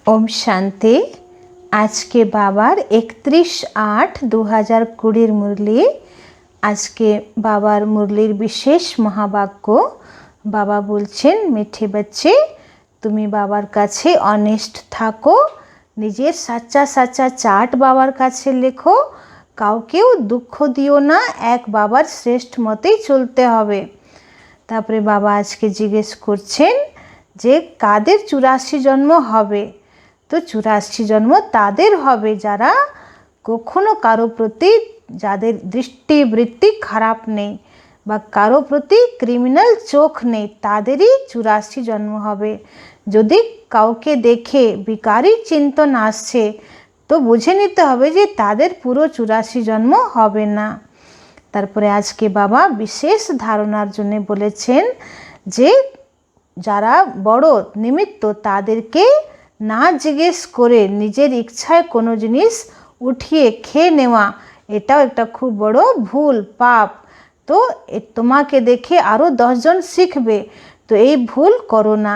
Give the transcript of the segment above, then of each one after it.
ओम शांति। आज के बाबार 31/8/2020 मुरली। आज के बाबार मुरलीर विशेष महावाक्य बाबा बोलছেন, মিঠে बच्चे তুমি বাবার কাছে অনেস্ট থাকো, নিজের সাচ্চা সাচ্চা চার্ট বাবার কাছে লেখো, কাউকেও দুঃখ দিও না, এক বাবার শ্রেষ্ঠ মতেই চলতে হবে। তারপরে বাবা আজকে জিজ্ঞেস করছেন যে কাদের 84 জন্ম হবে। তো 84 জন্ম তাদের হবে যারা কখনো কারো প্রতি, যাদের দৃষ্টিবৃত্তি খারাপ নেই বা কারো প্রতি ক্রিমিনাল চোখ নেই, তাদেরই 84 জন্ম হবে। যদি কাউকে দেখে বিকারী চিন্তন আসছে তো বুঝে নিতে হবে যে তাদের পুরো 84 জন্ম হবে না। তারপরে আজকে বাবা বিশেষ ধারণার জন্য বলেছেন যে যারা বড় নিমিত্ত তাদেরকে না জিজ্ঞেস করে নিজের ইচ্ছায় কোনো জিনিস উঠিয়ে খেয়ে নেওয়া, এটাও একটা খুব বড় ভুল, পাপ। তো তোমাকে দেখে আরও 10 জন শিখবে, তো এই ভুল করো না।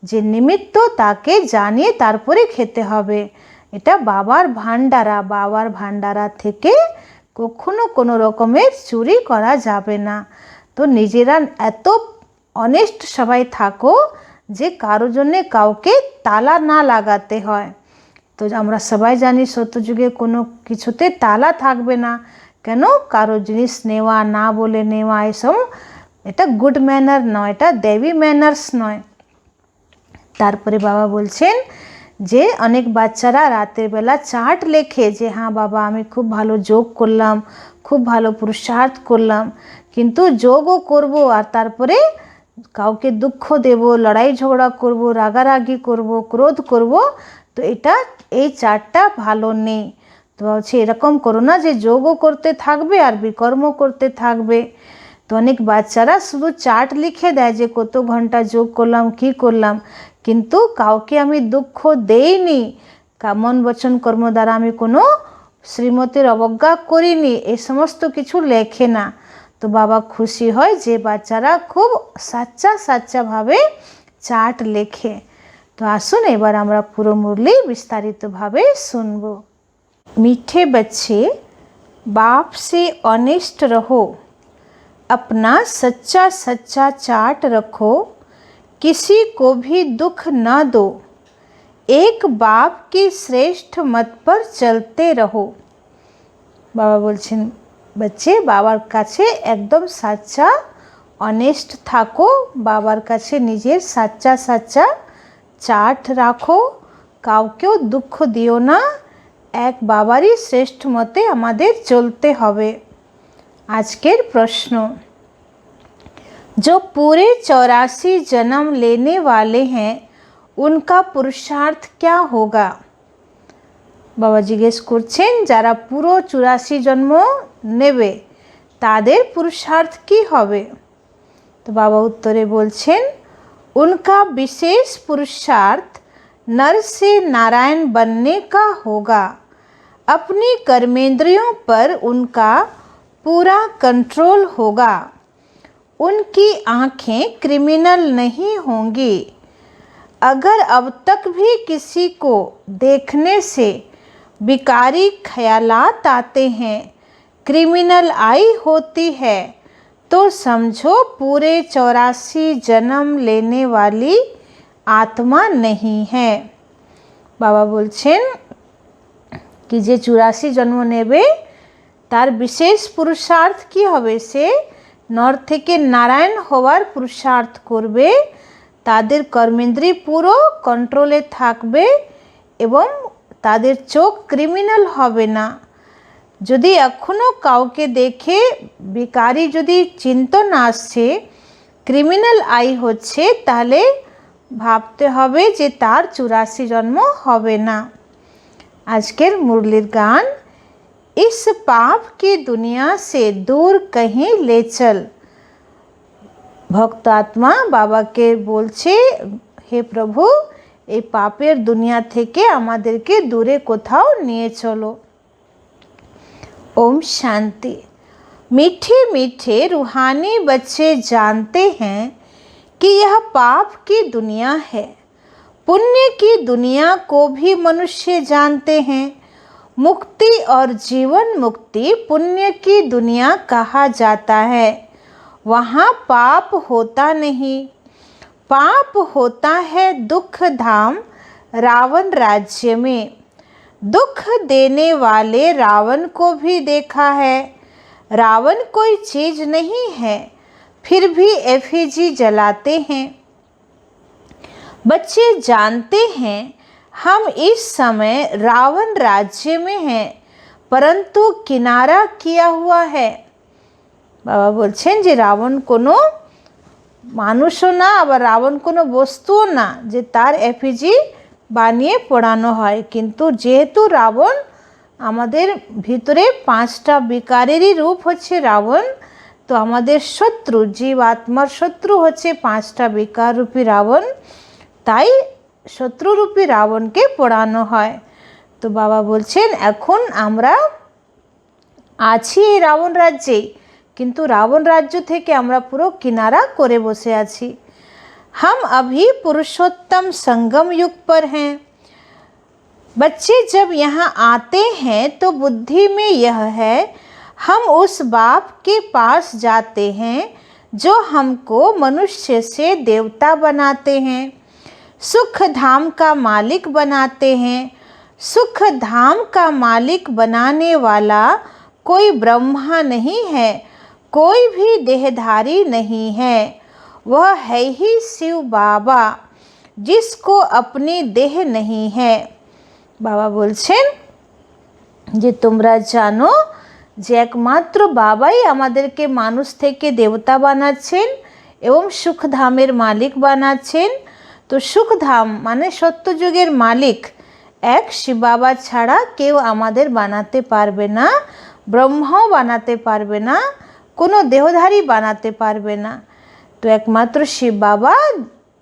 যে নিমিত্ত তাকে জানিয়ে তারপরে খেতে হবে। এটা বাবার ভান্ডারা থেকে কখনো কোনো রকমের চুরি করা যাবে না। তো নিজেরা এত অনেস্ট সবাই থাকো যে কারো জন্যে কাউকে তালা না লাগাতে হয়। তো আমরা সবাই জানি সত্যযুগে কোনো কিছুতে তালা থাকবে না। কেন? কারো জিনিস নেওয়া, না বলে নেওয়া, এসব এটা গুড ম্যানার নয়, এটা দেবী ম্যানার্স নয়। তারপরে বাবা বলছেন যে অনেক বাচ্চারা রাতের বেলা চার্ট লেখে যে হ্যাঁ বাবা আমি খুব ভালো যোগ করলাম, খুব ভালো পুরুষার্থ করলাম, কিন্তু যোগও করব আর তারপরে কাউকে দুঃখ দেব, লড়াই ঝগড়া করব, রাগারাগি করব, ক্রোধ করব, তো এই চার্টটা ভালো নেই। তো বলছে এরকম করো না যে যোগও করতে থাকবে আর বিকর্ম করতে থাকবে। তো অনেক বাচ্চারা শুধু চার্ট লিখে দেয় যে কত ঘন্টা যোগ করলাম, কি করলাম, কিন্তু কাউকে আমি দুঃখ দেইনি, মন বচন কর্ম দ্বারা আমি কোনো শ্রীমতের অবজ্ঞা করিনি, এই সমস্ত কিছু লেখে না। তো বাবা খুশি হয় যে বাচ্চারা খুব সাচ্চাভাবে চার্ট লেখে। তো আসুন এবার আমরা পুরো মুরলি বিস্তারিতভাবে শুনব। मीठे बच्चे, बाप से ऑनेस्ट रहो, अपना सच्चा चार्ट रखो, किसी को भी दुख न दो, एक बाप की श्रेष्ठ मत पर चलते रहो। बाबा बोलছেন बच्चे बाबार काछे एकदम सच्चा ऑनेस्ट थाको, बाबार काछे निजेर सच्चा चार्ट राखो, काउकेও दुख दिओ ना, एक बाबारी श्रेष्ठ मते आमादेर चलते हबे। आजकेर प्रश्न, जो पूरे 84 जन्म लेने वाले हैं उनका पुरुषार्थ क्या होगा। बाबा जिज्ञेस करছেন যারা পুরো 84 জন্ম নেবে তাদের পুরুষার্থ কি হবে। তো বাবা উত্তরে বলছেন उनका विशेष पुरुषार्थ नर से नारायण बनने का होगा। अपनी कर्मेंद्रियों पर उनका पूरा कंट्रोल होगा। उनकी आँखें क्रिमिनल नहीं होंगी। अगर अब तक भी किसी को देखने से विकारी ख्यालात आते हैं, क्रिमिनल आई होती है, तो समझो पूरे 84 जन्म लेने वाली आत्मा नहीं है। बाबा बोलছেন कि जे 84 जन्म नेबे तार विशेष पुरुषार्थ की होबे, से नर थेके नारायण होवार पुरुषार्थ करबे, तादेर कर्मेंद्रिय पुरो कंट्रोले थाकबे एवं तादेर चोख क्रिमिनल होबे ना। যদি এখনও কাউকে দেখে বিকারী যদি চিন্তন আসছে, ক্রিমিনাল আই হচ্ছে, তাহলে ভাবতে হবে যে তার 84 জন্ম হবে না। আজকের মুরলির গান, इस पाप की दुनिया से दूर कहीं ले चल। ভক্ত আত্মা বাবাকে বলছে হে প্রভু এই পাপের দুনিয়া থেকে আমাদেরকে দূরে কোথাও নিয়ে চলো। ओम शांति। मीठे मीठे रूहानी बच्चे जानते हैं कि यह पाप की दुनिया है। पुण्य की दुनिया को भी मनुष्य जानते हैं। मुक्ति और जीवन मुक्ति पुण्य की दुनिया कहा जाता है। वहाँ पाप होता नहीं। पाप होता है दुख धाम रावण राज्य में। दुख देने वाले रावण को भी देखा है। रावण कोई चीज़ नहीं है, फिर भी एफिजी जलाते हैं। बच्चे जानते हैं हम इस समय रावण राज्य में हैं, परंतु किनारा किया हुआ है। बाबा बोलছেন যে রাবণ কোনো মানুষও না, আবার রাবণ কোনো বস্তুও না যে তার এফিজি বানিয়ে পোড়ানো হয়। কিন্তু যেহেতু রাবণ আমাদের ভিতরে 5টা বিকারেরই রূপ হচ্ছে রাবণ, তো আমাদের শত্রু, জীব আত্মার শত্রু হচ্ছে 5টা বিকার রূপী রাবণ, তাই শত্রুরূপী রাবণকে পোড়ানো হয়। তো বাবা বলছেন এখন আমরা আছি এই রাবণ রাজ্যেই, किंतु रावण राज्य थे कि हमरा पूरा किनारा करे बसे आछि। हम अभी पुरुषोत्तम संगम युग पर हैं। बच्चे जब यहाँ आते हैं तो बुद्धि में यह है, हम उस बाप के पास जाते हैं जो हमको मनुष्य से देवता बनाते हैं, सुख धाम का मालिक बनाते हैं। सुख धाम का मालिक बनाने वाला कोई ब्रह्मा नहीं है, कोई भी देहधारी नहीं है। वह है ही शिव बाबा, जिसको अपनी देह नहीं है। बाबा बोलছেন যে তোমরা জানো যে একমাত্র বাবাই আমাদেরকে মানুষ থেকে দেবতা বানাচ্ছেন এবং সুখধামের মালিক বানাচ্ছেন। তো সুখধাম মানে সত্যযুগের মালিক এক শিব বাবা ছাড়া কেউ আমাদের বানাতে পারবে না, ব্রহ্মাও বানাতে পারবে না, কোনো দেহধারী বানাতে পারবে না। তো একমাত্র শিব বাবা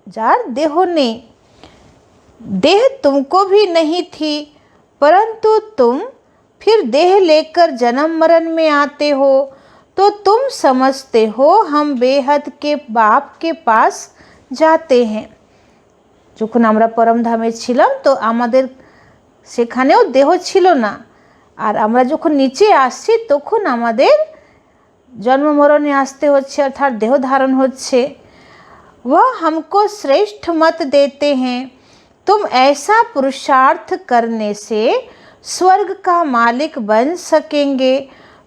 যার দেহ নেই। देह तुमको भी नहीं थी, परंतु तुम फिर देह लेकर जन्म मरण में आते हो, तो तुम समझते हो हम बेहद के बाप के पास जाते हैं। যখন আমরা পরমধামে ছিলাম তো আমাদের সেখানেও দেহ ছিল না, আর আমরা যখন নিচে আসছি তখন আমাদের जन्म मरणे आसते होच्छे अर्थात देह धारण होच्छे। वह हमको श्रेष्ठ मत देते हैं, तुम ऐसा पुरुषार्थ करने से स्वर्ग का मालिक बन सकेंगे।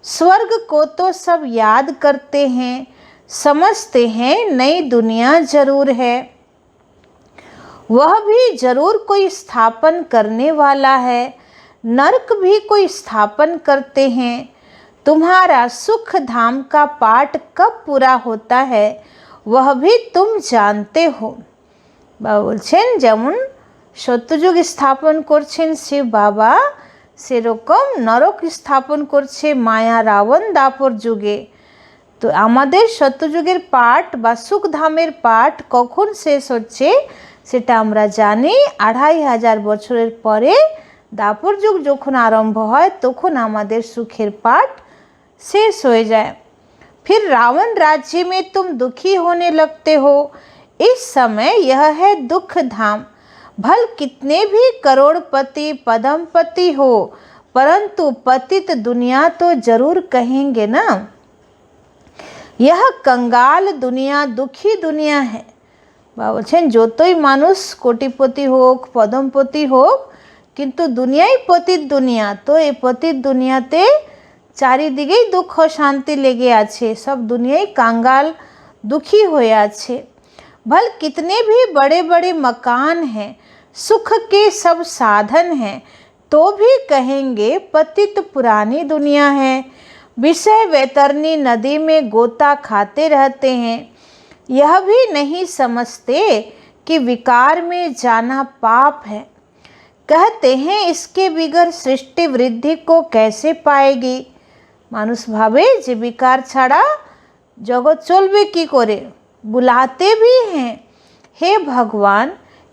स्वर्ग को तो सब याद करते हैं, समझते हैं नई दुनिया जरूर है, वह भी जरूर कोई स्थापन करने वाला है। नरक भी कोई स्थापन करते हैं। तुम्हारा सुख धाम का पाठ कब पूरा होता है वह भी तुम जानते हो। बाबा बोलছেন যেমন সত্যযুগ স্থাপন করছেন শিব বাবা, সেরকম নরক স্থাপন করছে মায়া রাবণ দাপর যুগে। তো আমাদের সত্যযুগের পাঠ বা সুখধামের পাঠ কখন শেষ হচ্ছে সেটা আমরা জানি। 2500 বছরের পরে দাপর যুগ যখন আরম্ভ হয় তখন আমাদের সুখের পাঠ शेष हो जाए। फिर रावण राज्य में तुम दुखी होने लगते हो। इस समय यह है दुख धाम। भल कितने भी करोड़पति पदमपति हो, परंतु पतित दुनिया तो जरूर कहेंगे ना। यह कंगाल दुनिया दुखी दुनिया है। बाबा बोलছেন যতই মানুষ কোটিপতি হোক পদমপতি হোক, কিন্তু দুনিয়াই পতিত দুনিয়া। তো এই পতিত দুনিয়াতে চারিদিকেই দুঃখ শান্তি লেগে আছে, सब दुनियाई कांगाल दुखी हुए आछे। भल कितने भी बड़े बड़े मकान हैं, सुख के सब साधन हैं, तो भी कहेंगे पतित पुरानी दुनिया है। विषय वैतरणी नदी में गोता खाते रहते हैं, यह भी नहीं समझते कि विकार में जाना पाप है। कहते हैं इसके बिगर सृष्टि वृद्धि को कैसे पाएगी। মানুষ ভাবে যে বিকার ছাড়া জগৎ চলবে কি করে। बुलाते भी हैं, हे भगवान,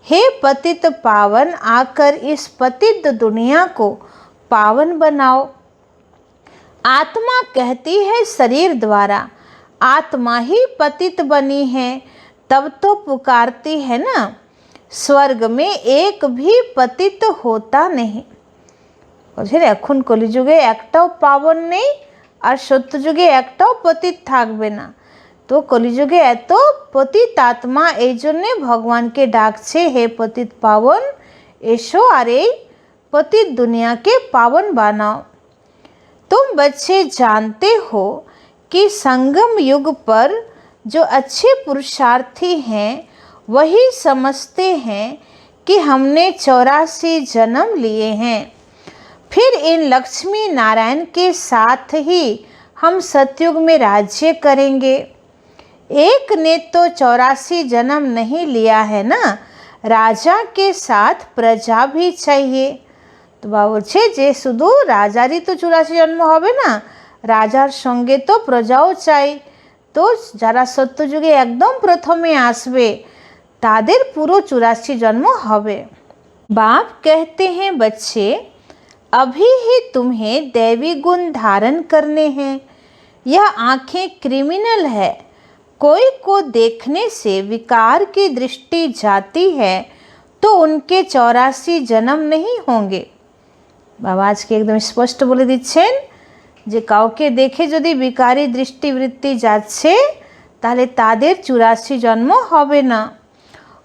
हे पतित पावन, आकर इस पतित दुनिया को पावन बनाओ। आत्मा कहती है शरीर द्वारा, आत्मा ही पतित बनी है, तब तो पुकारती है ना। स्वर्ग में एक भी पतित होता नहीं। বুঝলেন, এখন কলিযুগে একটাও পাবন নেই আর সত্যযুগে একটাও পতিত থাকবে না। তো কলিযুগে এত পতিত আত্মা, এই জন্যে ভগবানকে ডাকছে, হে পতিত পাবন এসো আর এই पतित दुनिया के पावन बनाओ। तुम बच्चे जानते हो कि संगम युग पर जो अच्छे पुरुषार्थी हैं वही समझते हैं कि हमने 84 जन्म लिए हैं, फिर इन लक्ष्मी नारायण के साथ ही हम सतयुग में राज्य करेंगे। एक ने तो 84 जन्म नहीं लिया है ना, राजा के साथ प्रजा भी चाहिए। তো বাবা বলছে যে শুধু রাজারই তো 84 জন্ম হবে না, রাজার সঙ্গে তো প্রজাও চাই। তো যারা সত্যযুগে একদম প্রথমে আসবে তাদের পুরো 84 জন্ম হবে। बाप कहते हैं बच्चे, अभी ही तुम्हें दैवी गुण धारण करने हैं। यह आँखें क्रिमिनल है, कोई को देखने से विकार की दृष्टि जाती है तो उनके 84 जन्म नहीं होंगे। বাবা আজকে একদম স্পষ্ট বলে দিচ্ছেন যে কাউকে দেখে যদি বিকারী দৃষ্টিবৃত্তি যাচ্ছে তাহলে তাদের 84 জন্ম হবে না।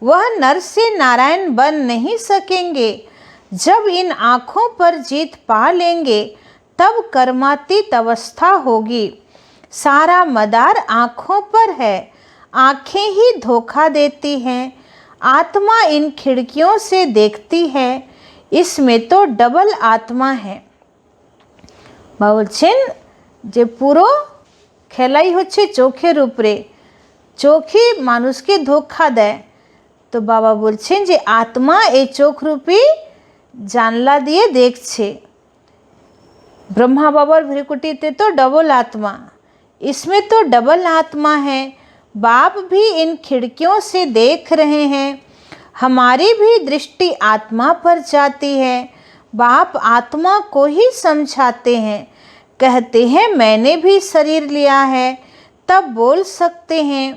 वह नर से नारायण बन नहीं सकेंगे। जब इन आँखों पर जीत पा लेंगे तब कर्मातीत अवस्था होगी। सारा मदार आँखों पर है, आँखें ही धोखा देती हैं। आत्मा इन खिड़कियों से देखती है, इसमें तो डबल आत्मा है। বলছেন যে পুরো খেলাই হচ্ছে চোখের উপরে, চোখই মানুষকে ধোঁকা দেয়। তো বাবা বলছেন যে আত্মা এই চোখরূপী জানলা দিয়ে দেখছে। ब्रह्मा बाबर भ्रिकुटीते तो डबल आत्मा, इसमें तो डबल आत्मा है। बाप भी इन खिड़कियों से देख रहे हैं, हमारी भी दृष्टि आत्मा पर जाती है। बाप आत्मा को ही समझाते हैं, कहते हैं मैंने भी शरीर लिया है, तब बोल सकते हैं।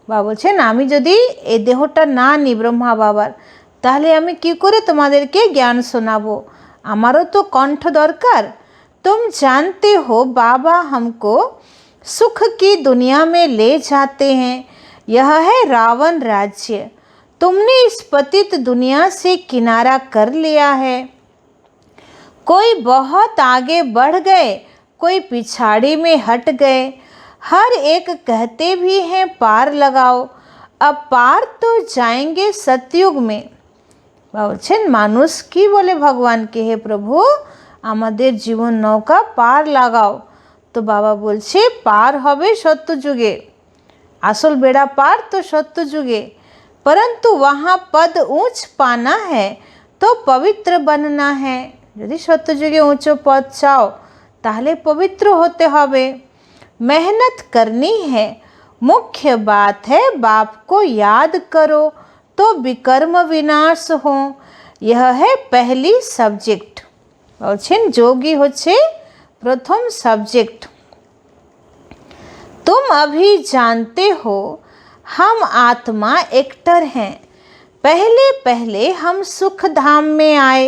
বাবা বলছেন আমি যদি এই দেহটা না নিই ব্রহ্মা বাবার, তাহলে আমি কি করে তোমাদেরকে জ্ঞান শোনাবো? আমারও তো কণ্ঠ দরকার। तुम जानते हो बाबा हमको सुख की दुनिया में ले जाते हैं, यह है रावण राज्य। तुमने इस पतित दुनिया से किनारा कर लिया है। कोई बहुत आगे बढ़ गए, कोई पिछाड़ी में हट गए, हर एक कहते भी हैं पार लगाओ। अब पार तो जाएंगे सतयुग में। বলছেন মানুষ কি বলে ভগবানকে, হে প্রভু আমাদের জীবন নৌকা পার লাগাও। তো বাবা বলছে পার হবে সত্যযুগে, আসল বেড়া পার তো সত্যযুগে। परंतु वहाँ पद ऊंच पाना है तो पवित्र बनना है। यदि सत्ययुगे ऊंचो पद चाओ ताहले पवित्र होते हबे, मेहनत करनी है। मुख्य बात है बाप को याद करो तो विकर्म विनाश हो। यह है पहली सब्जेक्ट। বলছেন যোগী হচ্ছে প্রথম सब्जेक्ट। तुम अभी जानते हो हम आत्मा एक्टर हैं। पहले पहले हम सुख धाम में आए,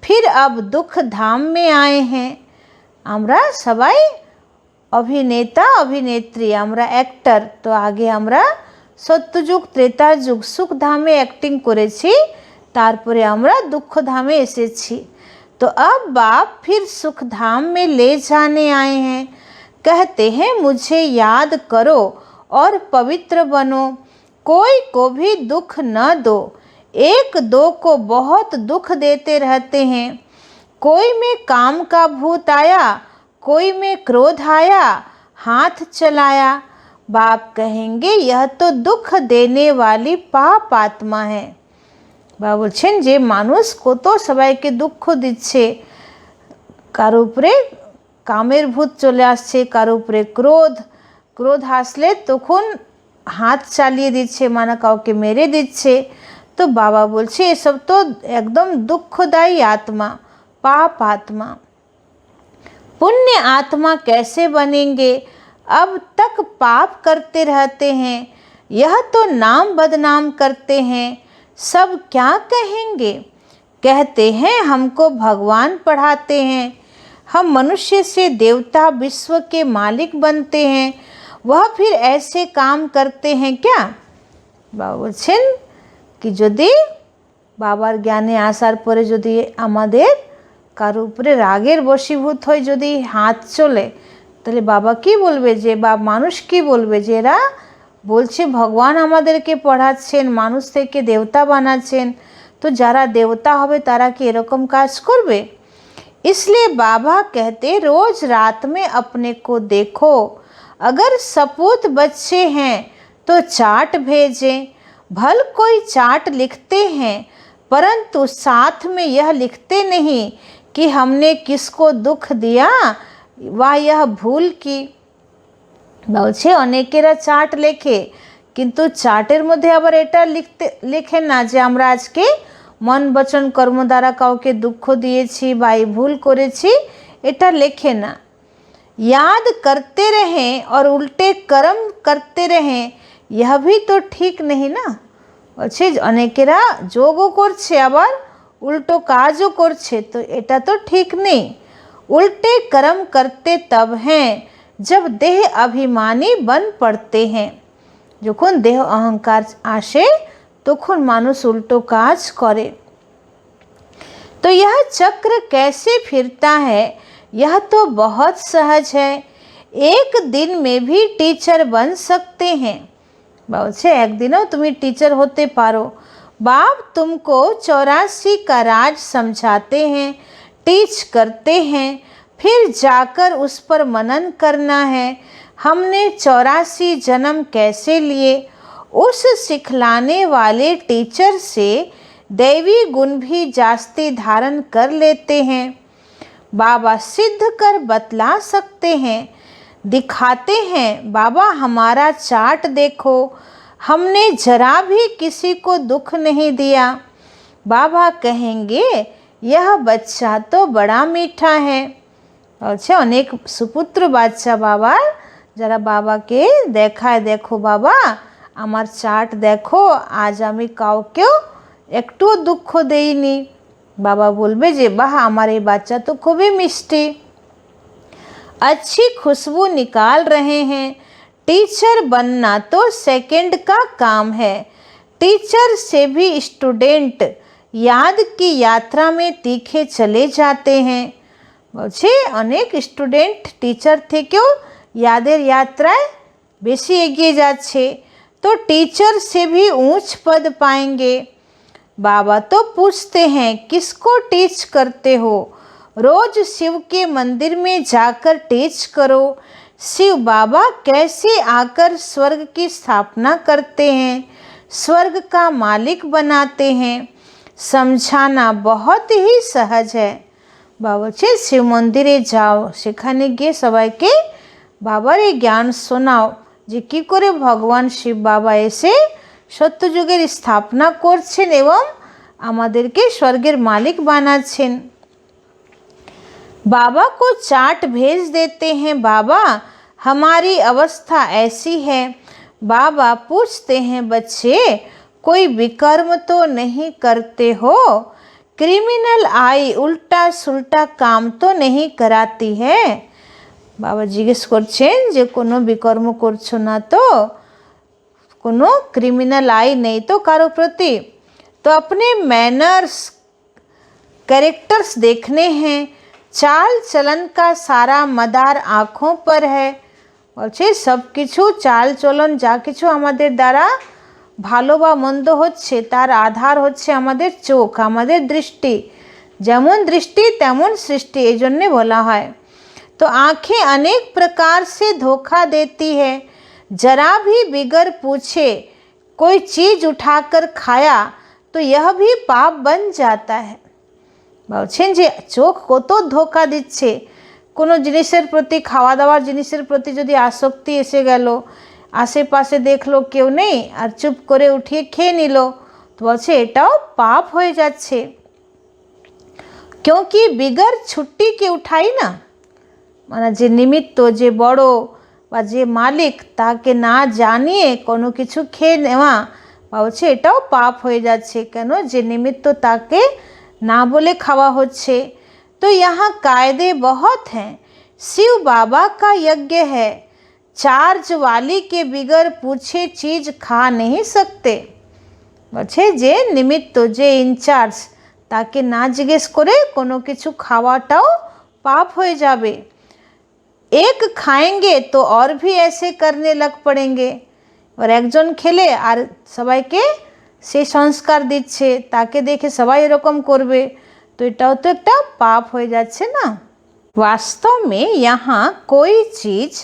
फिर अब दुख धाम में आए हैं। আমরা সবাই অভিনেতা অভিনেত্রী, আমরা অ্যাক্টর। তো আগে আমরা সত্যযুগ ত্রেতা যুগ সুখ ধামে অ্যাক্টিং করেছি, তারপরে আমরা দুঃখ ধামে এসেছি। तो अब बाप फिर सुख धाम में ले जाने आए हैं, कहते हैं मुझे याद करो और पवित्र बनो। कोई को भी दुख न दो, एक दो को बहुत दुख देते रहते हैं। कोई में काम का भूत आया, कोई में क्रोध आया, हाथ चलाया। बाप कहेंगे यह तो दुख देने वाली पाप आत्मा है। বাবা বলছেন যে মানুষ কত সবাইকে দুঃখ দিচ্ছে, কারো উপরে কামের ভূত চলে আসছে, কারো উপরে ক্রোধ আসলে তখন হাত চালিয়ে দিচ্ছে, মানে কাউকে মেরে দিচ্ছে। তো বাবা বলছে এসব তো একদম দুঃখদায়ী आत्मा, पाप आत्मा। पुण्य आत्मा कैसे बनेंगे? अब तक पाप करते रहते हैं, यह तो नाम बदनाम करते हैं। सब क्या कहेंगे? कहते हैं हमको भगवान पढ़ाते हैं, हम मनुष्य से देवता विश्व के मालिक बनते हैं, वह फिर ऐसे काम करते हैं क्या? बाबा বলছেন कि যদি বাবার জ্ঞানে আসার পরে যদি আমাদের কারো উপরে রাগের বশীভূত হয়ে যদি হাত চলে, তাহলে বাবা কি বলবে যে, বা মানুষ কি বলবে যে এরা বলছে ভগবান আমাদেরকে পড়াচ্ছেন, মানুষ থেকে দেবতা বানাচ্ছেন, तो যারা देवता হবে তারা কি এরকম কাজ করবে? इसलिए बाबा कहते रोज रात में अपने को देखो, अगर सपूत बच्चे हैं तो चार्ट भेजें। भल कोई चार्ट लिखते हैं परंतु साथ में यह लिखते नहीं कि हमने किसको दुख दिया वा यह भूल की। বলছে অনেকেরা চার্ট লেখে, কিন্তু চার্টের মধ্যে আবার এটা লেখে না যে আমরা আজকে মন বচন কর্ম দ্বারা কাউকে দুঃখ দিয়েছি বা এই ভুল করেছি, এটা লেখে না। याद करते रहें और उल्टे कर्म करते रहें, यह भी तो ठीक नहीं ना। বলছে অনেকেরা যোগও করছে আবার উল্টো কাজও করছে, তো এটা তো ঠিক নেই। उल्टे कर्म करते तब हैं जब देह अभिमानी बन पड़ते हैं। যখন দেহ অহংকার আসে তখন মানুষ উল্টো কাজ করে। तो यह चक्र कैसे फिरता है? यह तो बहुत सहज है, एक दिन में भी टीचर बन सकते हैं। বলছে একদিনও তুমি टीचर होते पारो। बाप तुमको 84 का राज समझाते हैं, टीच करते हैं, फिर जाकर उस पर मनन करना है। हमने 84 जन्म कैसे लिए? उस सिखलाने वाले टीचर से दैवी गुण भी जास्ती धारण कर लेते हैं। बाबा सिद्ध कर बतला सकते हैं, दिखाते हैं। बाबा हमारा चार्ट देखो, हमने जरा भी किसी को दुख नहीं दिया। बाबा कहेंगे यह बच्चा तो बड़ा मीठा है। বলছে অনেক সুপুত্র বাচ্চা বাবার, যারা বাবাকে দেখায়, দেখো বাবা আমার চার্ট দেখো, আজ আমি কাউকেও একটু দুঃখ দেইনি। বাবা বলবে যে বাহ আমার এই বাচ্চা তো খুবই মিষ্টি, अच्छी खुशबू निकाल रहे हैं। टीचर बनना तो सेकंड का काम है। टीचर से भी स्टूडेंट याद की यात्रा में तीखे चले जाते हैं। বলছে অনেক স্টুডেন্ট টিচার থেকেও यादेर यात्राएं बेशी एगिए जाच्छे, तो टीचर से भी ऊंच पद पाएंगे। बाबा तो पूछते हैं किसको टीच करते हो? रोज शिव के मंदिर में जाकर टीच करो। शिव बाबा कैसे आकर स्वर्ग की स्थापना करते हैं, स्वर्ग का मालिक बनाते हैं, समझाना बहुत ही सहज है। बाबा বলছে শিব মন্দিরে যাও, সেখানে গিয়ে সবাইকে বাবার এই জ্ঞান শোনাও যে কী করে ভগবান শিব বাবা এসে সত্যযুগের স্থাপনা করছেন এবং আমাদেরকে স্বর্গের মালিক বানাচ্ছেন। बाबा को चार्ट भेज देते हैं, बाबा हमारी अवस्था ऐसी है। बाबा पूछते हैं बच्चे कोई विकर्म तो नहीं करते हो? क्रिमिनल आई उल्टा सुल्टा काम तो नहीं कराती है? बाबा जिज्ञेस करছেন যে কোনো বিকর্ম করছো না তো, কোনো ক্রিমিনাল आई नहीं तो कारो प्रति? तो अपने मैनर्स कैरेक्टर्स देखने हैं, चाल चलन का सारा मदार आँखों पर है। বলছে সব কিছু চাল চলন যা কিছু আমাদের দ্বারা ভালো বা মন্দ হচ্ছে তার আধার হচ্ছে আমাদের চোখ, আমাদের দৃষ্টি। যেমন দৃষ্টি তেমন সৃষ্টি, এই জন্যে বলা হয়। तो आँखें अनेक प्रकार से धोखा देती है। जरा भी बिगर पूछे कोई चीज़ उठाकर खाया तो यह भी पाप बन जाता है। বলছেন যে চোখ কত ধোকা দিচ্ছে। কোনো জিনিসের প্রতি, খাওয়া দাওয়ার জিনিসের প্রতি যদি আসক্তি এসে গেল, আশেপাশে দেখলো কেউ নেই আর চুপ করে উঠিয়ে খেয়ে নিল, তো বলছে এটাও পাপ হয়ে যাচ্ছে। क्योंकि बिगर छुट्टी के उठाई ना, মানে যে নিমিত্ত, যে বড় বা যে মালিক তাকে না জানিয়ে কোনো কিছু খেয়ে নেওয়া বলছে এটাও পাপ হয়ে যাচ্ছে, কেন যে নিমিত্ত তাকে না বলে খাওয়া হচ্ছে। तो यहाँ कायदे बहुत हैं। शिव बाबा का यज्ञ है, चार्ज वाली के बिगर पूछे चीज खा नहीं सकते। বলছে যে নিমিত্ত, যে ইনচার্জ, তাকে না জিজ্ঞেস করে কোনো কিছু খাওয়াটাও পাপ হয়ে যাবে। एक खाएंगे तो और भी ऐसे करने लग पड़ेंगे। और একজন খেলে আর সবাইকে সেই সংস্কার দিচ্ছে, তাকে দেখে সবাই এরকম করবে, तो এটাও তো একটা পাপ হয়ে যাচ্ছে না। वास्तव में यहाँ कोई चीज़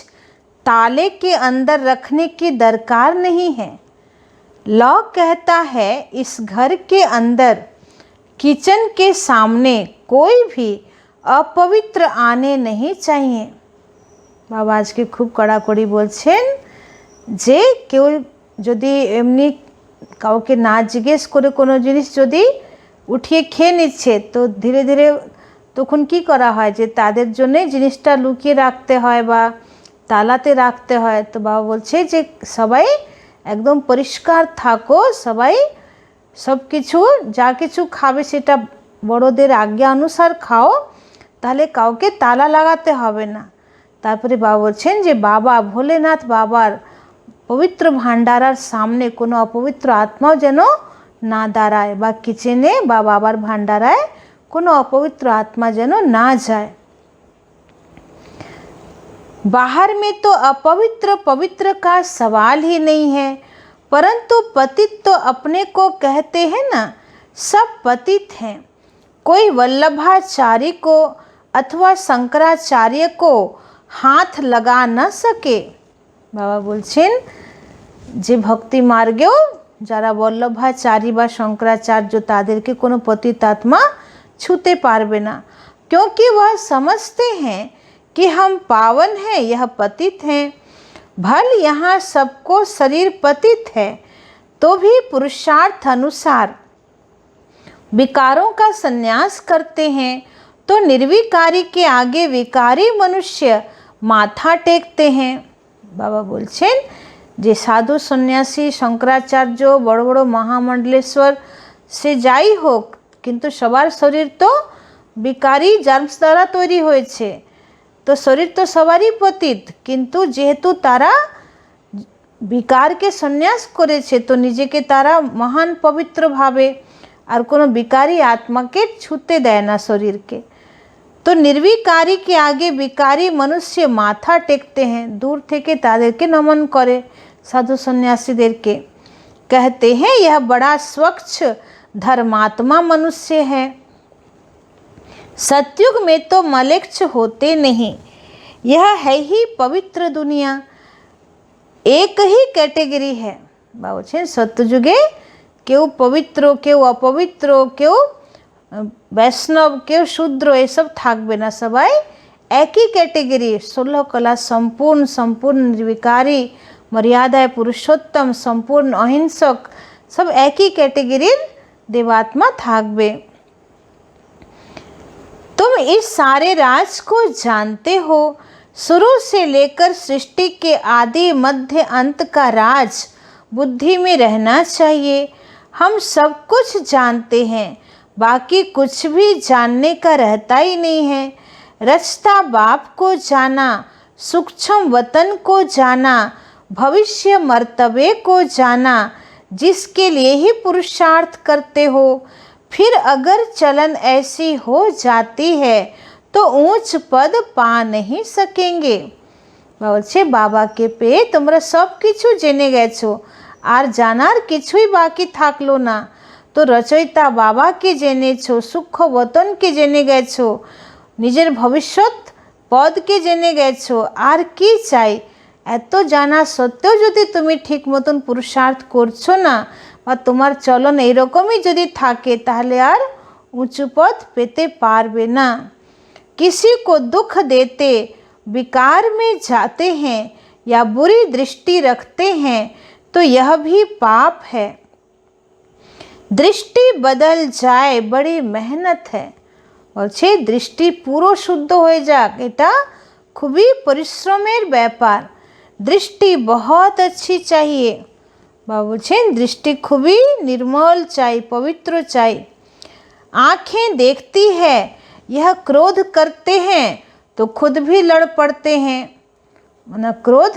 ताले के अंदर रखने की दरकार नहीं है। लॉ कहता है इस घर के अंदर किचन के सामने कोई भी अपवित्र आने नहीं चाहिए। বাবা আজকে খুব কড়াকড়ি বলছেন যে কেউ যদি এমনি কাউকে না জিজ্ঞেস করে কোনো জিনিস যদি উঠিয়ে খেয়ে নিচ্ছে, তো ধীরে ধীরে তখন কি করা হয় যে তাদের জন্যে জিনিসটা লুকিয়ে রাখতে হয় বা তালাতে রাখতে হয়। তো বাবা বলছে যে সবাই একদম পরিষ্কার থাকো, সবাই সব কিছু যা কিছু খাবে সেটা বড়দের আজ্ঞা অনুসার খাও, তাহলে কাউকে তালা লাগাতে হবে না। তারপরে বাবা বলছেন যে বাবা ভোলেনাথ বাবার পবিত্র ভান্ডারার সামনে কোনো অপবিত্র আত্মাও যেন না দাঁড়ায়, বা কিচেনে বা বাবার ভান্ডারায় কোনো অপবিত্র আত্মা যেন না যায়। बाहर में तो अपवित्र पवित्र का सवाल ही नहीं है, परंतु पतित तो अपने को कहते हैं ना, सब पतित हैं। कोई वल्लभाचार्य को अथवा शंकराचार्य को हाथ लगा न सके। बाबा बोलছেন যে ভক্তি মার্গেও যারা বল্লভাচারী বা শঙ্করাচার্য, তাদেরকে কোনো পতিত আত্মা छूते पारबे ना, क्योंकि वह समझते हैं कि हम पावन हैं, यह पतित हैं। भल यहाँ सबको शरीर पतित है, तो भी पुरुषार्थ अनुसार विकारों का संन्यास करते हैं, तो निर्विकारी के आगे विकारी मनुष्य माथा टेकते हैं। बाबा बोलছেন যে সাধু সন্ন্যাসী শঙ্করাচার্য বড় বড় মহামণ্ডলেশ্বর সে যাই হোক, কিন্তু সবার শরীর তো বিকারী জার্মস দ্বারা তৈরি হয়েছে, তো শরীর তো সবারই পতিত, কিন্তু যেহেতু তারা বিকারকে সন্ন্যাস করেছে, তো নিজেকে তারা মহান পবিত্র ভাবে আর কোনো বিকারী আত্মাকে ছুতে দেয় না শরীরকে। तो निर्विकारी के आगे विकारी मनुष्य माथा टेकते हैं, दूर থেকে তাদেরকে নমন করে সাধু সন্ন্যাসীদেরকে। कहते हैं यह बड़ा स्वच्छ धर्मात्मा मनुष्य है। सतयुग में तो मलेच्छ होते नहीं, यह है ही पवित्र दुनिया। एक ही कैटेगरी है। বলছেন সত্যযুগে কেউ পবিত্র, কেউ অপবিত্র, কেউ বৈষ্ণব, কেউ শূদ্র, এসব থাকবে না, সবাই একই ক্যাটেগরি। 16 কলা সম্পূর্ণ, সম্পূর্ণ নির্বিকারী, মর্যাদায় পুরুষোত্তম, সম্পূর্ণ অহিংসক, সব একই ক্যাটেগরির देवात्मा থাকবে। तुम इस सारे राज को जानते हो, शुरू से लेकर सृष्टि के आदि मध्य अंत का राज बुद्धि में रहना चाहिए। हम सब कुछ जानते हैं, बाकी कुछ भी जानने का रहता ही नहीं है। रचता बाप को जाना, सूक्ष्म वतन को जाना, भविष्य मर्तबे को जाना, जिसके लिए ही पुरुषार्थ करते हो। फिर अगर चलन ऐसी हो जाती है तो ऊंच पद पा नहीं सकेंगे। বলছে বাবাকে পেয়ে তোমরা সব কিছু জেনে গেছো, আর জানার কিছুই বাকি থাকলো না। তো রচয়িতা বাবাকে জেনেছো, সূক্ষ্ম বতনকে জেনে গেছো, নিজের ভবিষ্যৎ পদকে জেনে গেছো, আর কি চাই? এত জানা সত্ত্বেও যদি তুমি ঠিক মতন পুরুষার্থ করছো না, বা তোমার চলন এইরকমই যদি থাকে, তাহলে আর উঁচু পদ পেতে পারবে না। किसी को दुख देते विकार में जाते हैं या बुरी दृष्टि रखते हैं, तो यह भी पाप है। दृष्टि बदल जाए बड़ी मेहनत है। বলছে দৃষ্টি পুরো শুদ্ধ হয়ে যাক, এটা খুবই পরিশ্রমের ব্যাপার। दृष्टि बहुत अच्छी चाहिए, বাবা বলছেন দৃষ্টি খুবই নির্মল চাই, পবিত্র চাই। आँखें देखती है यह क्रोध करते हैं तो खुद भी लड़ पड़ते हैं। মানে ক্রোধ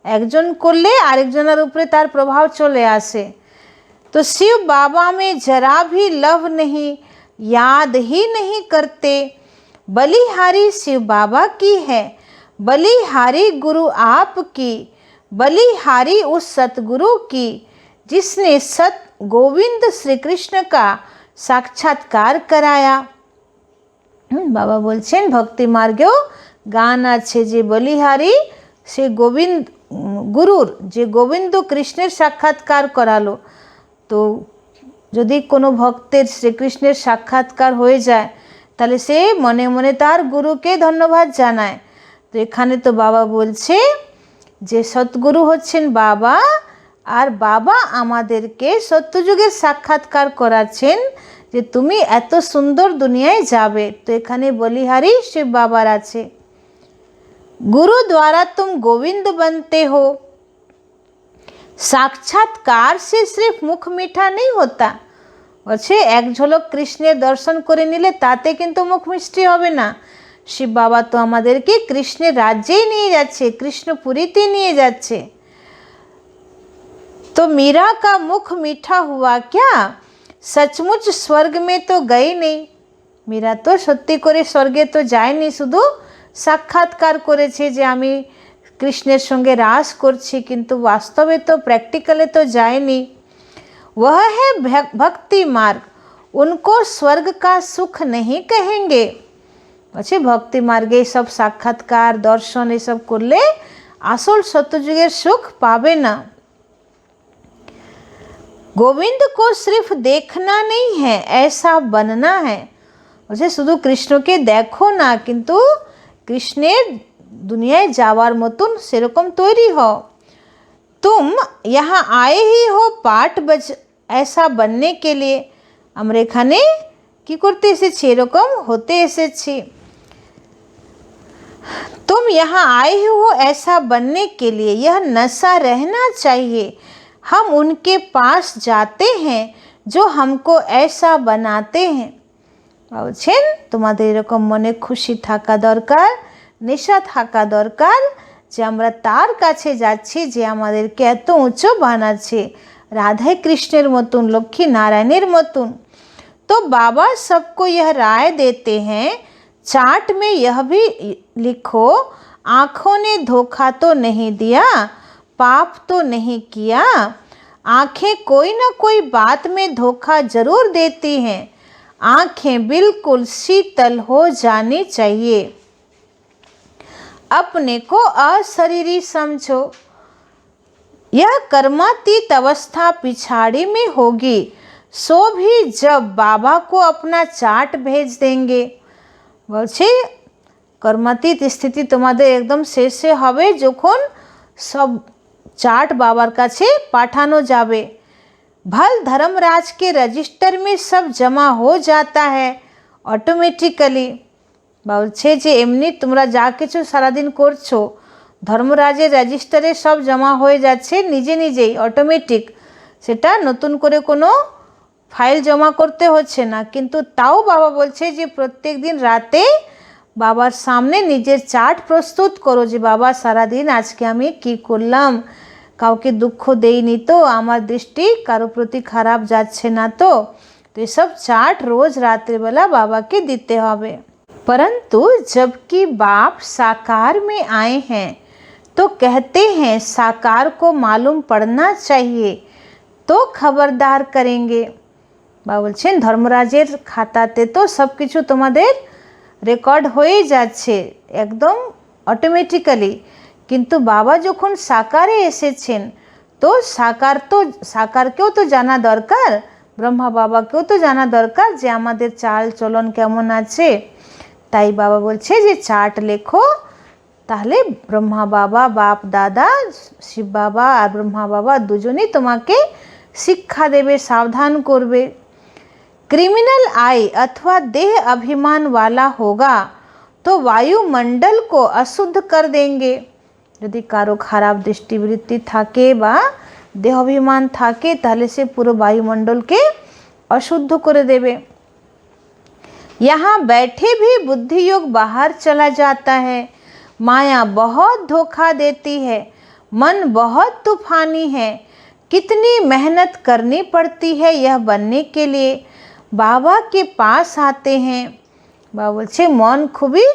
একজন করলে আরেকজনের উপরে তার প্রভাব চলে আসে। तो शिव बाबा में जरा भी लव नहीं, याद ही नहीं करते। बलिहारी शिव बाबा की है, बलिहारी गुरु आप की, बलिहारी उस सतगुरु की जिसने सत गोविंद श्री कृष्ण का साक्षात्कार कराया। बाबा बोलছেন भक्ति मार्गेও গান আছে যে বলিহারি সে গোবিন্দ গুরুর যে গোবিন্দ কৃষ্ণের সাক্ষাৎকার করালো। তো যদি কোনো ভক্তের শ্রীকৃষ্ণের সাক্ষাৎকার হয়ে যায় তাহলে সে মনে মনে তার গুরুকে ধন্যবাদ জানায়। তো এখানে তো বাবা বলছে যে সৎগুরু হচ্ছেন বাবা, আর বাবা আমাদেরকে সত্যযুগের সাক্ষাৎকার করাচ্ছেন যে তুমি এত সুন্দর দুনিয়ায় যাবে। তো এখানে বলিহারি শিব বাবার আছে। गुरु द्वारा तुम गोविंद बनते हो। साक्षात्कार से सिर्फ मुख मीठा नहीं होता। বলছে এক ঝলক কৃষ্ণের দর্শন করে নিলে তাতে কিন্তু মুখ মিষ্টি হবে না। শিব বাবা তো আমাদেরকে কৃষ্ণের রাজ্যেই নিয়ে যাচ্ছে, কৃষ্ণপুরীতে নিয়ে যাচ্ছে। तो मीरा का मुख मीठा हुआ क्या, सचमुच स्वर्ग में तो गई नहीं। मीरा तो সত্যি করে স্বর্গে তো যায়নি, শুধু সাক্ষাৎকার করেছে যে আমি কৃষ্ণের সঙ্গে রাস করছি, কিন্তু বাস্তবে তো প্র্যাকটিক্যালে তো যায়নি। वह है भक्ति मार्ग, उनको स्वर्ग का सुख नहीं कहेंगे। বলছে ভক্তি মার্গে সব সাক্ষাৎকার দর্শন এসব করলে আসল সত্যযুগের সুখ পাবে না। गोविंद को सिर्फ देखना नहीं है, ऐसा बनना है। বলছে শুধু কৃষ্ণকে দেখো না, কিন্তু কৃষ্ণের দুনিয়ায় যাওয়ার মতন সেরকম তৈরি হও। तुम यहाँ आए ही हो पाठ बज ऐसा बनने के लिए। আমরা এখানে কি করতে এসেছি, এরকম হতে এসেছি। तुम यहाँ आए ही हो ऐसा बनने के लिए, यह नशा रहना चाहिए। हम उनके पास जाते हैं जो हमको ऐसा बनाते हैं। বলছেন তোমাদের এরকম মনে খুশি থাকা দরকার, নেশা থাকা দরকার যে আমরা তার কাছে যাচ্ছি যে আমাদেরকে এত উঁচু বানাচ্ছে, রাধে कृष्णের মতন, লক্ষ্মী नारायणের মতন। तो बाबा सबको यह राय देते हैं, चार्ट में यह भी लिखो, आँखों ने धोखा तो नहीं दिया, पाप तो नहीं किया। आँखें कोई ना कोई बात में धोखा जरूर देती हैं, आँखें बिल्कुल शीतल हो जानी चाहिए। अपने को अशरीरी समझो। यह कर्मातीत अवस्था पिछाड़ी में होगी, सो भी जब बाबा को अपना चार्ट भेज देंगे। বলছে কর্মাতীত স্থিতি তোমাদের একদম শেষে হবে যখন সব চার্ট বাবার কাছে পাঠানো যাবে। भल धर्मराज के रजिस्टर में सब जमा हो जाता है অটোমেটিক্যালি। বলছে যে এমনি তোমরা যা কিছু সারাদিন করছো ধর্মরাজের রেজিস্টারে সব জমা হয়ে যাচ্ছে নিজে নিজেই, অটোমেটিক। সেটা নতুন করে কোনো ফাইল জমা করতে হচ্ছে না। কিন্তু তাও বাবা বলছে যে প্রত্যেক দিন রাতে বাবার সামনে নিজের চার্ট প্রস্তুত করো যে বাবা সারাদিন আজকে আমি কি করলাম, কাউকে দুঃখ দেইনি তো, আমার দৃষ্টি কারো প্রতি খারাপ যাচ্ছে না তো। তো এসব চার্ট রোজ রাত্রিবেলা বাবাকে দিতে হবে। परंतु जबकि बाप साकार में आए हैं तो कहते हैं साकार को मालूम पड़ना चाहिए, तो खबरदार करेंगे। বাবা বলছেন ধর্মরাজের খাতাতে তো সব কিছু তোমাদের রেকর্ড হয়ে যাচ্ছে একদম অটোমেটিক্যালি, কিন্তু বাবা যখন সাকারে এসেছেন তো সাকারকেও তো জানা দরকার, ব্রহ্মা বাবাকেও তো জানা দরকার যে আমাদের চাল চলন কেমন আছে। তাই বাবা বলছে যে চার্ট লেখো, তাহলে ব্রহ্মা বাবা, বাপ দাদা, শিব বাবা আর ব্রহ্মা বাবা দুজনেই তোমাকে শিক্ষা দেবে, সাবধান করবে। क्रिमिनल आय अथवा देह अभिमान वाला होगा तो वायुमंडल को अशुद्ध कर देंगे। यदि कारो खराब दृष्टिवृत्ति থাকে বা দেহাভিমান থাকে তাহলে সে পুরো বায়ুমণ্ডলকে अशुद्ध করে দেবে। यहाँ बैठे भी बुद्धि योग बाहर चला जाता है। माया बहुत धोखा देती है। मन बहुत तूफानी है। कितनी मेहनत करनी पड़ती है यह बनने के लिए। बाबा के पास आते हैं। बाबा बोलছে মন খুবই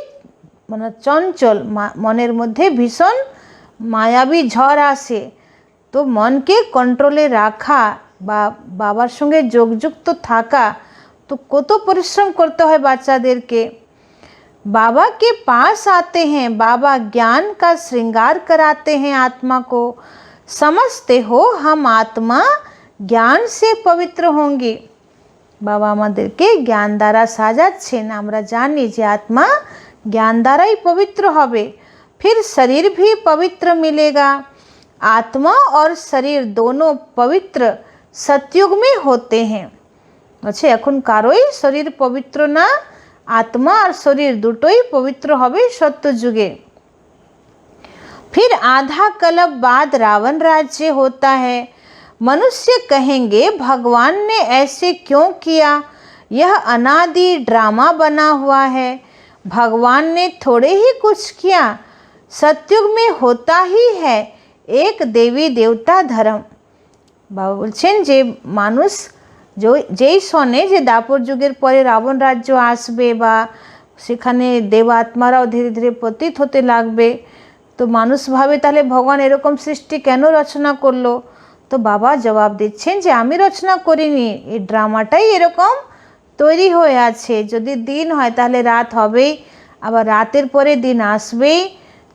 মানে চঞ্চল, মনের মধ্যে ভীষণ মায়াবী ঝড় আসে। তো মনকে কন্ট্রোলে রাখা বা বাবার সঙ্গে যোগযুক্ত থাকা তো কত পরিশ্রম করতে হয় বাচ্চাদেরকে। बाबा के पास आते हैं। बाबा ज्ञान का श्रृंगार कराते हैं आत्मा को। समझते हो हम आत्मा ज्ञान से पवित्र होंगे। बाबा আমাদেরকে জ্ঞান দ্বারা সাজাচ্ছেন। আমরা জানি যে আত্মা জ্ঞান দ্বারাই পবিত্র হবে। फिर शरीर भी पवित्र मिलेगा। आत्मा और शरीर दोनों पवित्र सतयुग में होते हैं। अच्छा এখন কারোই শরীর পবিত্র না, आत्मा और शरीर दुटोई पवित्र होबे सत्य जुगे। फिर आधा कल्प बाद रावण राज्य होता है। मनुष्य कहेंगे भगवान ने ऐसे क्यों किया, यह अनादि ड्रामा बना हुआ है। भगवान ने थोड़े ही कुछ किया, सतयुग में होता ही है एक देवी देवता धर्म। बाबा बोलছেন যে মানুষ যেই শোনে যে দাপর যুগের পরে রাবণ রাজ্য আসবে বা সেখানে দেবাত্মারাও ধীরে ধীরে পতিত হতে লাগবে, তো মানুষ ভাবে তাহলে ভগবান এরকম সৃষ্টি কেন রচনা করলো। তো বাবা জবাব দিচ্ছেন যে আমি রচনা করিনি, এই ড্রামাটাই এরকম তৈরি হয়ে আছে। যদি দিন হয় তাহলে রাত হবেই, আবার রাতের পরে দিন আসবেই।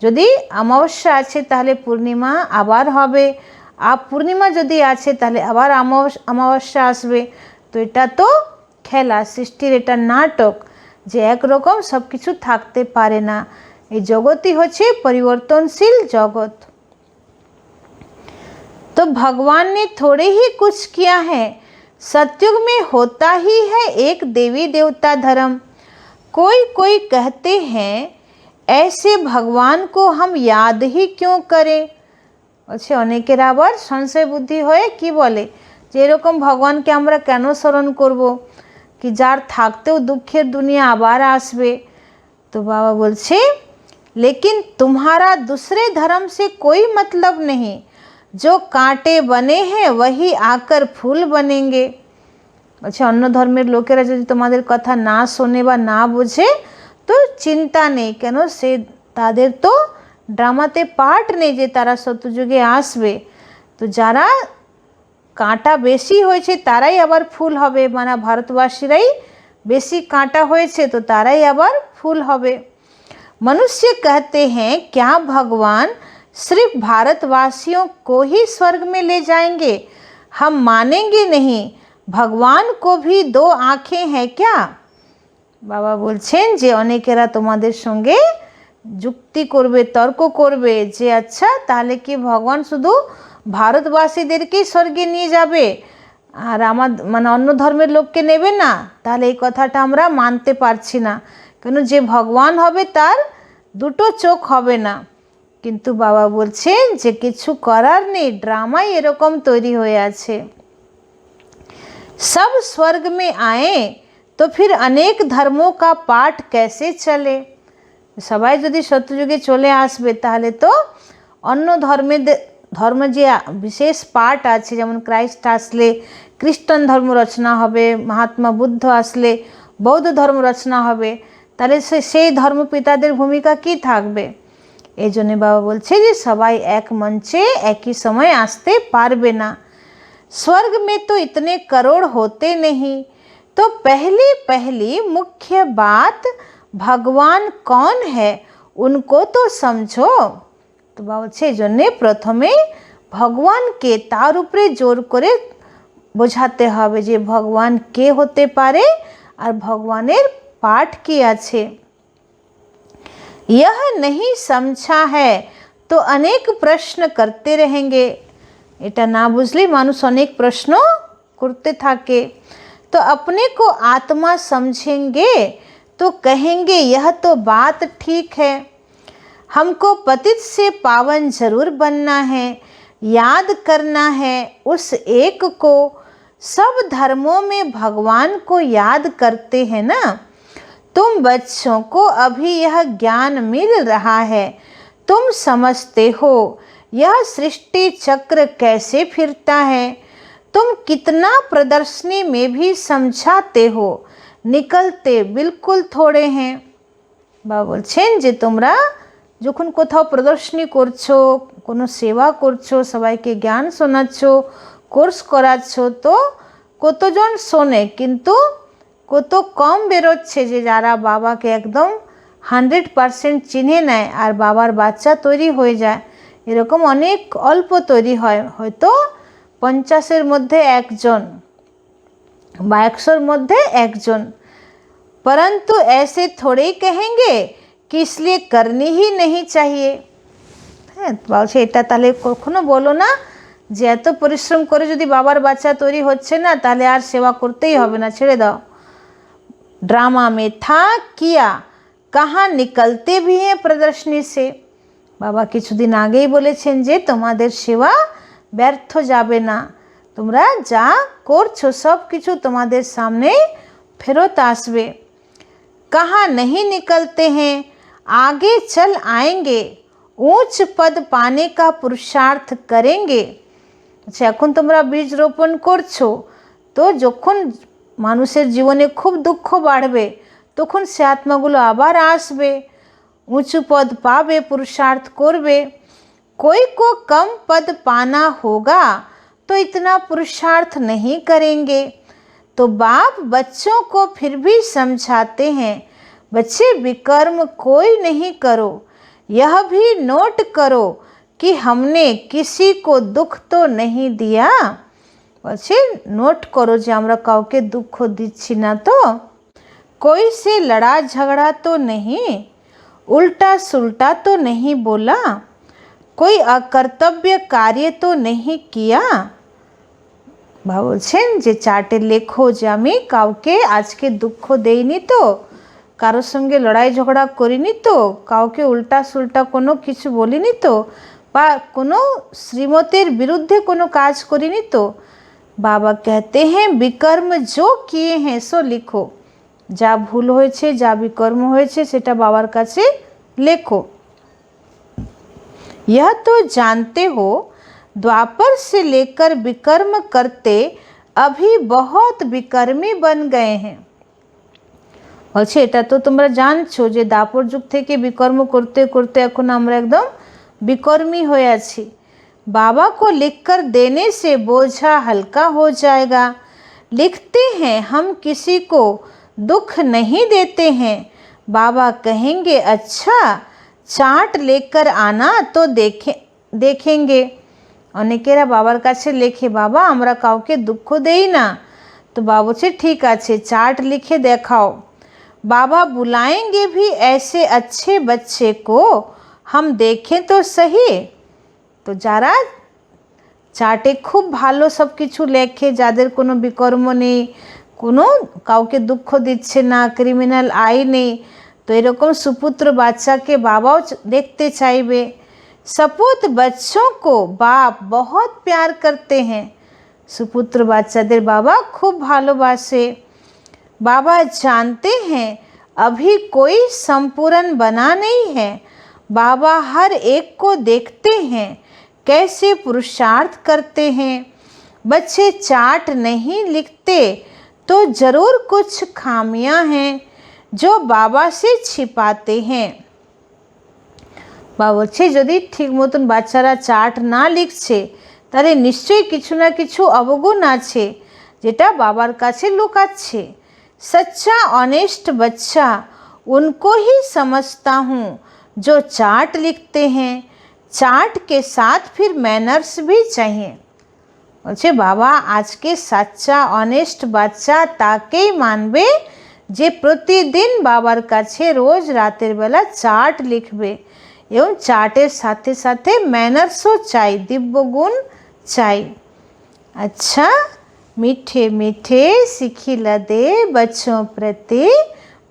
যদি অমাবস্যা আছে তাহলে পূর্ণিমা আবার হবে, আর পূর্ণিমা যদি আছে তাহলে আবার অমাবস্যা আসবে। তো এটা তো খেলা, সৃষ্টির এটা নাটক যে একরকম সব কিছু থাকতে পারে না। এই জগতই হচ্ছে পরিবর্তনশীল জগৎ। तो भगवान ने थोड़े ही कुछ किया है, सतयुग में होता ही है एक देवी देवता धर्म। कोई कोई कहते हैं ऐसे भगवान को हम याद ही क्यों करें। अच्छा অনেকের আবার সংশয় বুদ্ধি হয়ে কি বলে যে এরকম ভগবানকে আমরা কেন স্মরণ করব, কি যার থাকতেও দুঃখের দুনিয়া আবার আসবে। তো বাবা বলছে लेकिन तुम्हारा दूसरे धर्म से कोई मतलब नहीं। जो कांटे बने हैं वही आकर फूल बनेंगे। अच्छा অন্য ধর্মের লোকেরা যদি তোমাদের কথা না শোনে বা না বোঝে তো চিন্তা নেই, কেন সে তাদের তো ড্রামাতে পার্ট নেই যে তারা সত্যযুগে আসবে। তো যারা কাঁটা বেশি হয়েছে তারাই আবার ফুল হবে, মানে ভারতবাসীরাই বেশি কাঁটা হয়েছে তো তারাই আবার ফুল হবে। मनुष्य कहते हैं क्या भगवान सिर्फ भारतवासियों को ही स्वर्ग में ले जाएंगे। हम मानेंगे नहीं, भगवान को भी दो आँखें हैं क्या। बाबा बोलছেন যে অনেকেরা তোমাদের সঙ্গে যুক্তি করবে, তর্ক করবে যে আচ্ছা তাহলে কি ভগবান শুধু ভারতবাসীদেরকেই স্বর্গে নিয়ে যাবে আর আমার মানে অন্য ধর্মের লোককে নেবে না। তাহলে এই কথাটা আমরা মানতে পারছি না, কেন যে ভগবান হবে তার দুটো চোখ হবে না। কিন্তু বাবা বলছেন যে কিছু করার নেই, ড্রামাই এরকম তৈরি হয়ে আছে। सब स्वर्ग में आए तो फिर अनेक धर्मों का पाठ कैसे चले। সবাই যদি সত্যযুগে চলে আসবে তাহলে তো অন্য ধর্ম যে বিশেষ পাঠ আছে, যেমন ক্রাইস্ট আসলে খ্রিস্টান ধর্ম রচনা হবে, মহাত্মা বুদ্ধ আসলে বৌদ্ধ ধর্ম রচনা হবে, তাহলে সেই ধর্মপিতাদের ভূমিকা কি থাকবে। এই জন্য বাবা বলছে যে সবাই এক মঞ্চে একই সময় আসতে পারবে না। स्वर्ग में तो इतने करोड़ होते नहीं। तो पहली पहली मुख्य बात भगवान कौन है उनको तो समझो। तो बाबा বলছে এই জন্যে প্রথমে ভগবানকে তার উপরে জোর করে বোঝাতে হবে যে ভগবান কে হতে পারে আর ভগবানের পাঠ কি আছে। यह नहीं समझा है तो अनेक प्रश्न करते रहेंगे। এটা না বুঝলে মানুষ অনেক প্রশ্ন করতে থাকে। तो अपने को आत्मा समझेंगे तो कहेंगे यह तो बात ठीक है। हमको पतित से पावन जरूर बनना है। याद करना है उस एक को। सब धर्मों में भगवान को याद करते हैं ना। तुम बच्चों को अभी यह ज्ञान मिल रहा है। तुम समझते हो यह सृष्टि चक्र कैसे फिरता है। तुम कितना प्रदर्शनी में भी समझाते हो, निकलते बिल्कुल थोड़े हैं। बाबा बोलছেন যে তোমরা যখন কোথাও প্রদর্শনী করছো, কোনো সেবা করছো, সবাইকে জ্ঞান শোনাচ্ছ, কোর্স করাচ্ছ, তো কতজন শোনে, কিন্তু কত কম বেরোচ্ছে যে যারা বাবাকে একদম 100% চিনে নেয় আর বাবার বাচ্চা তৈরি হয়ে যায়। এরকম অনেক অল্প তৈরি হয়, হয়তো 50-এর মধ্যে একজন বা 100-র মধ্যে একজন। परंतु ऐसे थोड़े ही कहेंगे कि इसलिए करनी ही नहीं चाहिए। হ্যাঁ, বলছে এটা তাহলে কখনো বলো না যে এত পরিশ্রম করে যদি বাবার বাচ্চা তৈরি হচ্ছে না তাহলে আর সেবা করতেই হবে না, ছেড়ে দাও। ड्रामा में था किया, कहाँ निकलते भी हैं प्रदर्शनी से। বাবা কিছুদিন আগেই বলেছেন যে তোমাদের সেবা ব্যর্থ যাবে না, তোমরা যা করছো সব কিছু তোমাদের সামনে ফেরত আসবে। कहाँ नहीं निकलते हैं, आगे चल आएंगे, ऊंच पद पाने का पुरुषार्थ करेंगे। আচ্ছা, এখন তোমরা বীজ রোপণ করছো, তো যখন মানুষের জীবনে খুব দুঃখ বাড়বে তখন সে আত্মাগুলো আবার আসবে, উঁচু পদ পাবে, পুরুষার্थ করবে। कोई को कम पद पाना होगा तो इतना पुरुषार्थ नहीं करेंगे। तो बाप बच्चों को फिर भी समझाते हैं, बच्चे विकर्म कोई नहीं करो, यह भी नोट करो कि हमने किसी को दुख तो नहीं दिया। বলছে নোট করো যে আমরা কাউকে দুঃখ দিচ্ছি না তো। कोई से लड़ा झगड़ा तो नहीं, उल्टा सुल्टा तो नहीं बोला, कोई अकर्तव्य कार्य तो नहीं किया। বাবা বলছেন যে চার্টে লেখো যে আমি কাউকে আজকে দুঃখ দেইনি তো, কারোর সঙ্গে লড়াই ঝগড়া করিনি তো, কাউকে উল্টা সুল্টা কোনো কিছু বলিনি তো, বা কোনো শ্রীমতের বিরুদ্ধে কোনো কাজ করিনি তো। বাবা कहते हैं विकर्म जो किए हैं सो लिखो। যা ভুল হয়েছে, যা বিকর্ম হয়েছে সেটা বাবার কাছে লেখো। यह तो जानते हो द्वापर से लेकर विकर्म करते अभी बहुत विकर्मी बन गए हैं। বলছে এটা তো তোমরা জানছো যে দাপর যুগ থেকে বিকর্ম করতে করতে এখন আমরা একদম বিকর্মী হয়ে আছি। बाबा को लिखकर देने से बोझा हल्का हो जाएगा। लिखते हैं हम किसी को दुख नहीं देते हैं। बाबा कहेंगे अच्छा चार्ट लेकर आना तो देखेंगे। অনেকেরা বাবার কাছে লেখে বাবা আমরা কাউকে দুঃখ দেই না, তো বাবা বলছে ঠিক আছে চার্ট লিখে দেখাও। बाबा बुलाएंगे भी ऐसे अच्छे बच्चे को, हम देखें तो सही। তো যারা চার্টে খুব ভালো সব কিছু লেখে, যাদের কোনো বিকর্ম নেই, কোনো কাউকে দুঃখ দিচ্ছে না, ক্রিমিনাল আয় নেই, তো এরকম সুপুত্র বাচ্চাকে বাবাও দেখতে চাইবে। सपूत बच्चों को बाप बहुत प्यार करते हैं। सुपुत्र বাচ্চাদের বাবা খুব ভালোবাসে। बाबा जानते हैं अभी कोई संपूर्ण बना नहीं है। बाबा हर एक को देखते हैं कैसे पुरुषार्थ करते हैं। बच्चे चार्ट नहीं लिखते तो ज़रूर कुछ खामियां हैं जो बाबा से छिपाते हैं। বাবা বলছে যদি ঠিক মতন বাচ্চারা চার্ট না লিখছে তাহলে নিশ্চয়ই কিছু না কিছু অবগুণ আছে যেটা বাবার কাছে লুকাচ্ছে। सच्चा ऑनेस्ट बच्चा उनको ही समझता हूँ जो चार्ट लिखते हैं। चार्ट के साथ फिर मैनर्स भी चाहिए। বলছে বাবা আজকে সাচ্চা অনেস্ট বাচ্চা তাকেই মানবে যে প্রতিদিন বাবার কাছে রোজ রাতের বেলা চার্ট লিখবে এবং চার্টের সাথে সাথে ম্যানার্সও চাই, দিব্য গুণ চাই। अच्छा मीठे मीठे सिखिला दे बच्चों प्रति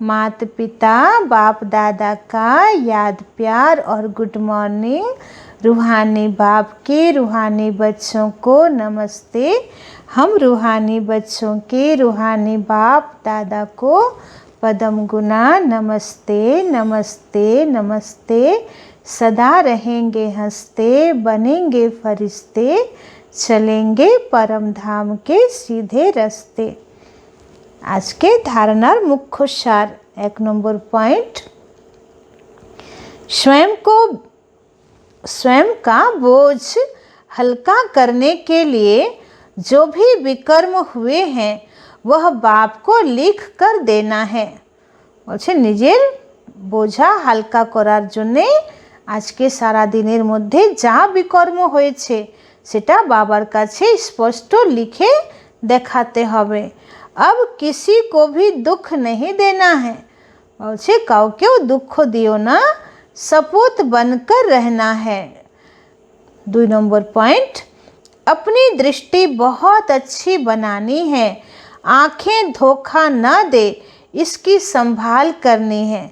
माता पिता बाप दादा का याद प्यार और गुड मॉर्निंग। रूहानी बाप के रूहानी बच्चों को नमस्ते। हम रूहानी बच्चों के रूहानी बाप दादा को पदम गुना नमस्ते नमस्ते नमस्ते। सदा रहेंगे हंसते, बनेंगे फरिश्ते, चलेंगे परम धाम के सीधे रास्ते। आज के धारणार मुख्य सार 1 नंबर पॉइंट, स्वयं का बोझ हल्का करने के लिए जो भी विकर्म हुए हैं वह बाप को लिख कर देना है। বলছে নিজের বোঝা হালকা করার জন্যে আজকে সারা দিনের মধ্যে যা বিকর্ম হয়েছে সেটা বাবার কাছে স্পষ্ট লিখে দেখাতে হবে। अब किसी को भी दुख नहीं देना है। বলছে কাউকেও দুঃখ দিও না, सपूत बनकर रहना है। 2 नंबर पॉइंट, अपनी दृष्टि बहुत अच्छी बनानी है, आँखें धोखा न दे इसकी संभाल करनी है।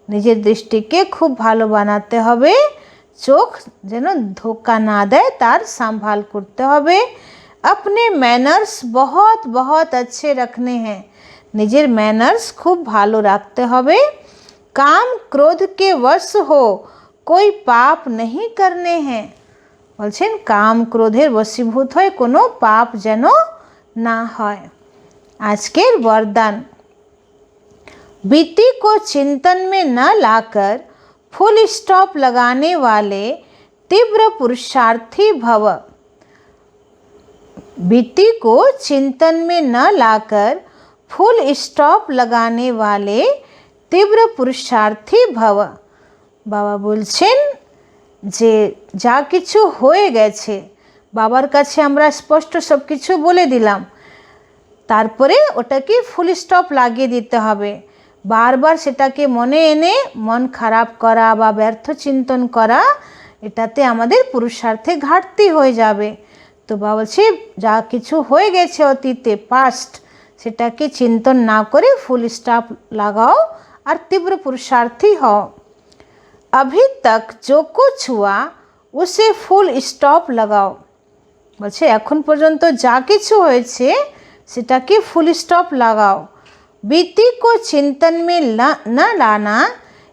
নিজের দৃষ্টিকে খুব ভালো বানাতে হবে, চোখ যেন ধোকা না দেয় তার संभाल করতে হবে। अपने मैनर्स बहुत बहुत अच्छे रखने हैं, নিজের ম্যানার্স খুব ভালো রাখতে হবে। काम क्रोध के वश हो कोई पाप नहीं करने हैं। বলছেন কাম ক্রোধের বশীভূত হয়ে কোনো পাপ যেন না হয়। আজকের वरदान, बीती को चिंतन में न लाकर फुल स्टॉप लगाने वाले तीव्र पुरुषार्थी भव। बीती को चिंतन में न लाकर फुल स्टॉप लगाने वाले तीव्र पुरुषार्थी भव। बाबा বলছেন যে যা কিছু হয়ে গেছে বাবার কাছে আমরা স্পষ্ট সব কিছু বলে দিলাম, তারপরে ওটাকে ফুল স্টপ লাগিয়ে দিতে হবে। বারবার সেটাকে মনে এনে মন খারাপ করা বা ব্যর্থ চিন্তন করা, এটাতে আমাদের পুরুষার্থে ঘাটতি হয়ে যাবে। তো বাবা বলছে যা কিছু হয়ে গেছে অতীতে পাস্ট, সেটাকে চিন্তন না করে ফুল স্টপ লাগাও আর তীব্র পুরুষার্থী হও। अभी तक जो कुछ हुआ उसे फुल स्टॉप लगाओ। বলছে এখন পর্যন্ত যা কিছু হয়েছে সেটাকে ফুল স্টপ লাগাও। बीती को चिंतन में न लाना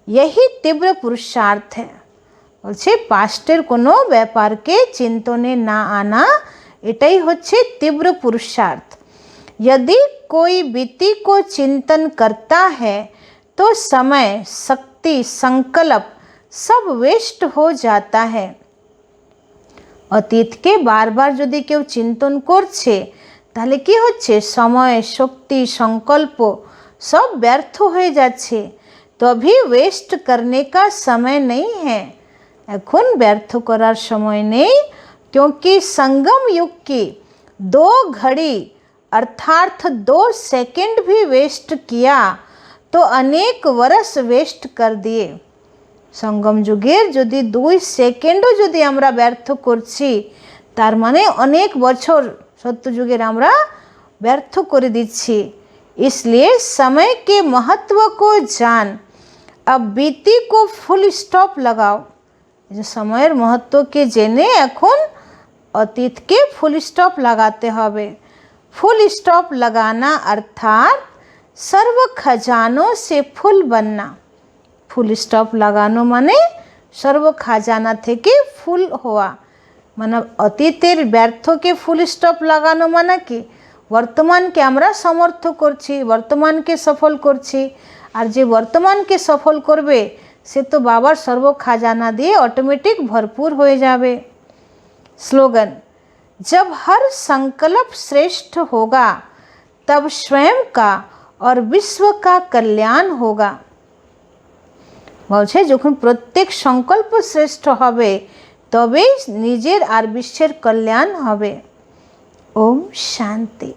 यही तीव्र पुरुषार्थ है। বলছে পাস্টের কোনো ব্যাপারকে চিন্তনে না আনা এটাই হচ্ছে तीव्र पुरुषार्थ। यदि कोई बीती को चिंतन करता है तो समय, शक्ति, संकल्प सब वेस्ट हो जाता है। অতীতকে বারবার যদি কেউ চিন্তন করছে তাহলে কি হচ্ছে, সময়, শক্তি, সংকল্প সব ব্যর্থ হয়ে যাচ্ছে। তো अभी वेस्ट करने का समय नहीं है, এখন ব্যর্থ করার সময় নেই। क्योंकि संगम युग की 2 घड़ी अर्थात 2 सेकंड भी वेस्ट किया तो अनेक वर्ष वेस्ट कर दिए। संगम যুগের যদি 2 সেকেন্ডও যদি আমরা ব্যর্থ করছি তার মানে অনেক বছর সত্য যুগের আমরা ব্যর্থ করে দিচ্ছি। इसलिए समय के महत्व को जान, अब बीती को फुल स्टॉप लगाओ। যে সময়ের महत्वকে জেনে এখন অতীতকে ফুল স্টপ লাগাতে হবে। ফুল স্টপ लगाना अर्थात सर्व खजानों से फुल बनना। ফুল স্টপ লাগানো মানে সর্ব খাজানা থেকে ফুল হওয়া। মানে অতীতের ব্যর্থকে ফুল স্টপ লাগানো মানে কি, বর্তমানকে আমরা সমর্থ করছি, বর্তমানকে সফল করছি। আর যে বর্তমানকে সফল করবে সে তো বাবার সর্ব খাজানা দিয়ে অটোমেটিক ভরপুর হয়ে যাবে। স্লোগান, जब हर संकल्प श्रेष्ठ होगा तब स्वयं का और विश्व का कल्याण होगा। বলছে যখন প্রত্যেক সংকল্প শ্রেষ্ঠ হবে তবেই নিজের আর বিশ্বের কল্যাণ হবে। ওম শান্তি।